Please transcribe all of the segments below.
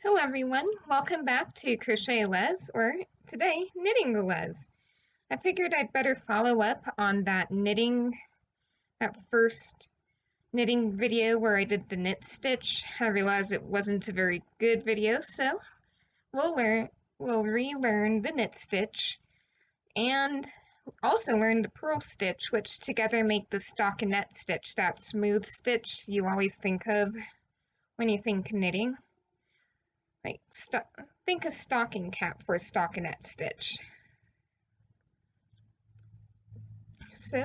Hello everyone, welcome back to Crochet Alez, or today, Knitting Alez. I figured I'd better follow up on that first knitting video where I did the knit stitch. I realized it wasn't a very good video, so we'll relearn the knit stitch and also learn the purl stitch, which together make the stockinette stitch, that smooth stitch you always think of when you think knitting. Like, think a stocking cap for a stockinette stitch. So,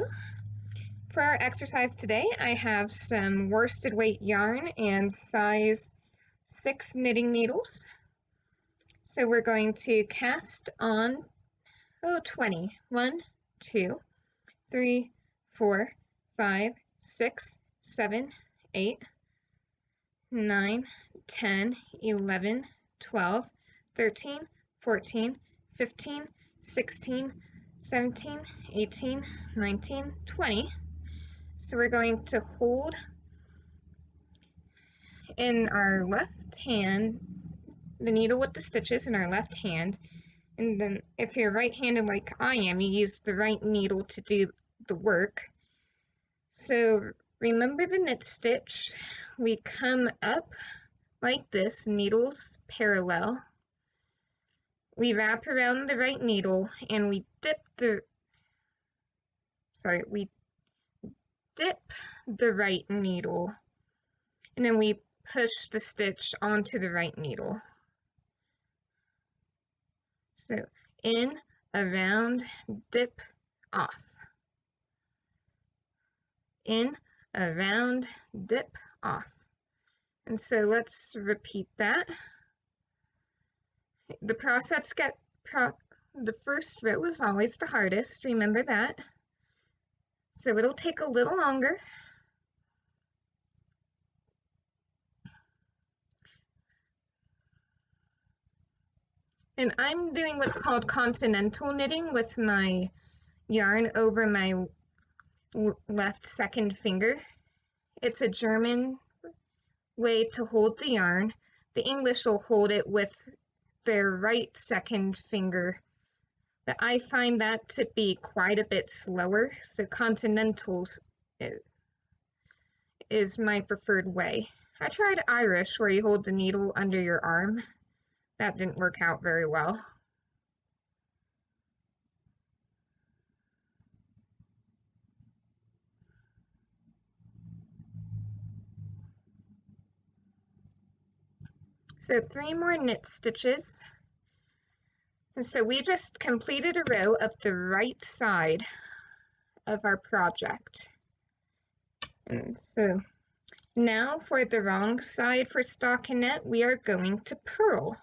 for our exercise today, I have some worsted weight yarn and size 6 knitting needles. So we're going to cast on 20. 1, 2, 3, 4, 5, 6, 7, 8, 9, 10, 11, 12, 13, 14, 15, 16, 17, 18, 19, 20. So we're going to hold in our left hand the needle with the stitches in our left hand, and then if you're right-handed like I am, you use the right needle to do the work. So remember the knit stitch. We come up like this, needles parallel. We wrap around the right needle and we dip the right needle, and then we push the stitch onto the right needle. So in, around, dip, off. In, around, dip, off. And so let's repeat that. The first row is always the hardest, remember that. So it'll take a little longer. And I'm doing what's called continental knitting with my yarn over my left second finger. It's a German way to hold the yarn. The English will hold it with their right second finger, but I find that to be quite a bit slower, so continentals is my preferred way. I tried Irish, where you hold the needle under your arm. That didn't work out very well. So 3 more knit stitches. And so we just completed a row of the right side of our project. And so now for the wrong side for stockinette, we are going to purl.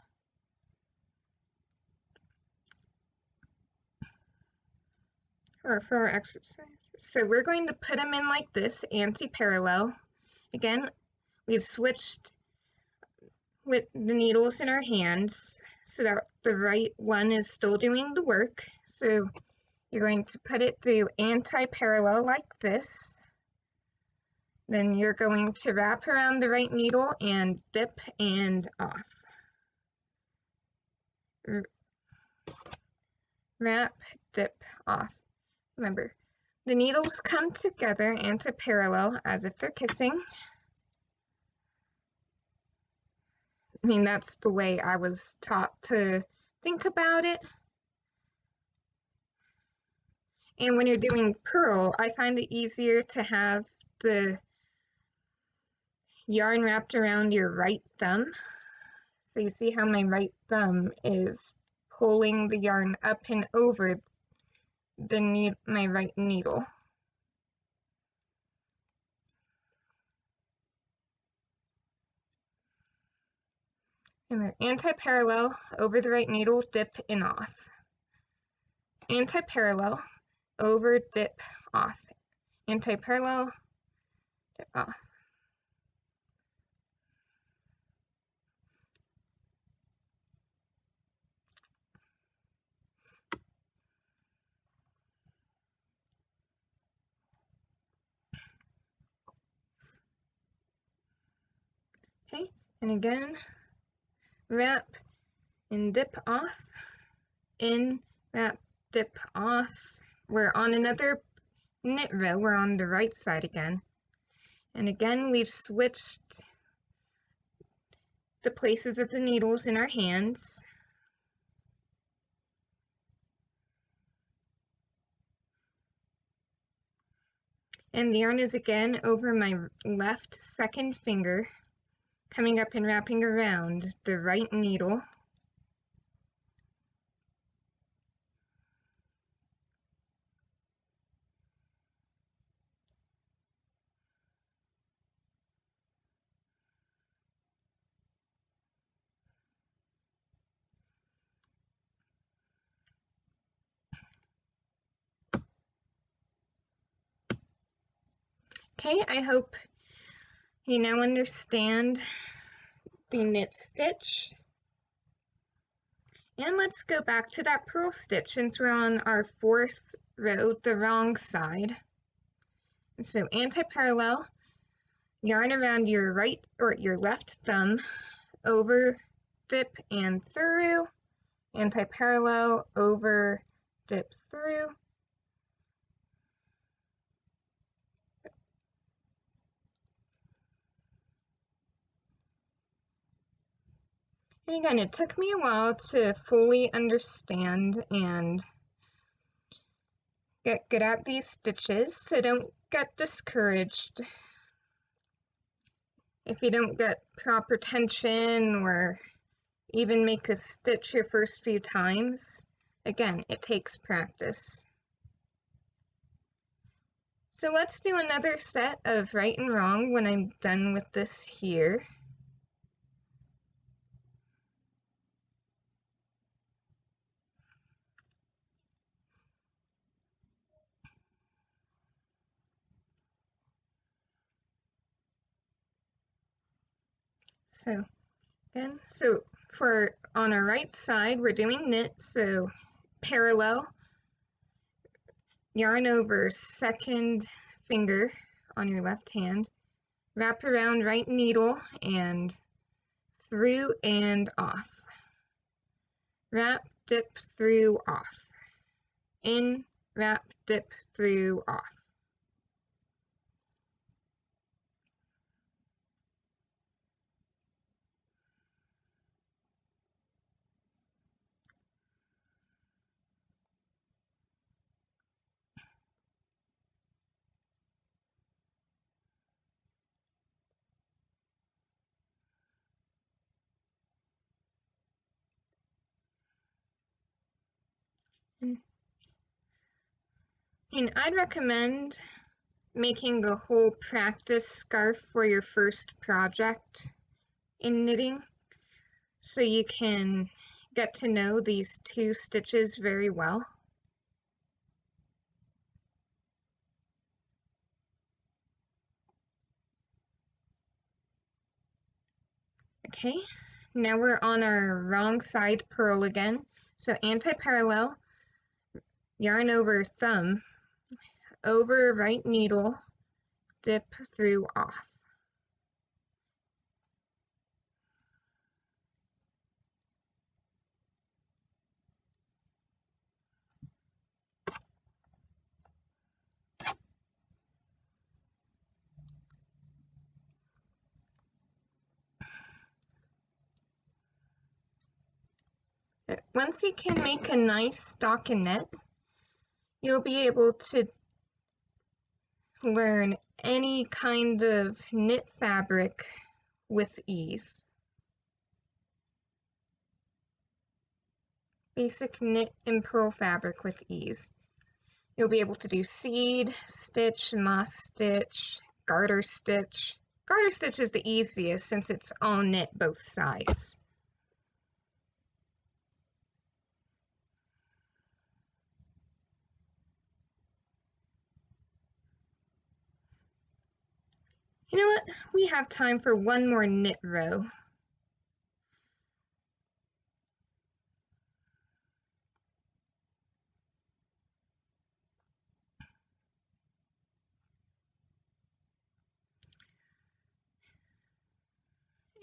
Or for our exercise. So we're going to put them in like this, anti-parallel. Again, we've switched with the needles in our hands so that the right one is still doing the work. So you're going to put it through anti-parallel like this. Then you're going to wrap around the right needle and dip and off. Wrap, dip, off. Remember, the needles come together anti-parallel as if they're kissing. I mean, that's the way I was taught to think about it. And when you're doing purl, I find it easier to have the yarn wrapped around your right thumb. So you see how my right thumb is pulling the yarn up and over my right needle. And then anti-parallel over the right needle, dip and off. Anti-parallel over, dip, off. Anti-parallel, dip, off. Okay, and again, wrap, and dip off, in, wrap, dip off. We're on another knit row, we're on the right side again. And again, we've switched the places of the needles in our hands. And the yarn is again over my left second finger, coming up and wrapping around the right needle. Okay, I hope you now understand the knit stitch. And let's go back to that purl stitch since we're on our fourth row, the wrong side. And so anti-parallel, yarn around your right or your left thumb, over, dip, and through, anti-parallel, over, dip, through. And again, it took me a while to fully understand and get good at these stitches, so don't get discouraged if you don't get proper tension or even make a stitch your first few times. Again, it takes practice. So let's do another set of right and wrong when I'm done with this here. So again, for on our right side, we're doing knit, so parallel, yarn over second finger on your left hand, wrap around right needle and through and off. Wrap, dip, through, off. In, wrap, dip, through, off. And I'd recommend making a whole practice scarf for your first project in knitting so you can get to know these two stitches very well. Okay, now we're on our wrong side purl again. So anti-parallel, yarn over thumb, over right needle, dip through, off. Once you can make a nice stockinette, you'll be able to learn any kind of knit fabric with ease. Basic knit and purl fabric with ease. You'll be able to do seed, stitch, moss stitch, garter stitch. Garter stitch is the easiest since it's all knit both sides. You know what? We have time for one more knit row.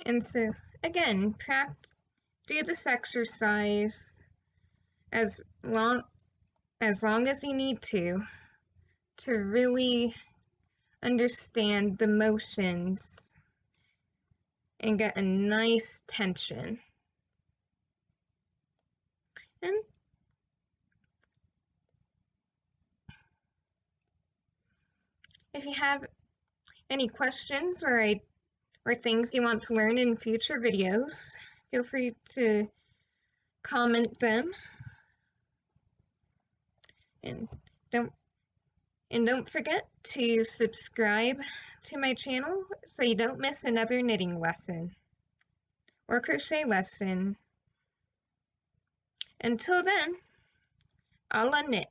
And so, again, do this exercise as long as you need to really understand the motions and get a nice tension. And if you have any questions or things you want to learn in future videos, feel free to comment them. And don't forget to subscribe to my channel so you don't miss another knitting lesson or crochet lesson. Until then, I'll knit.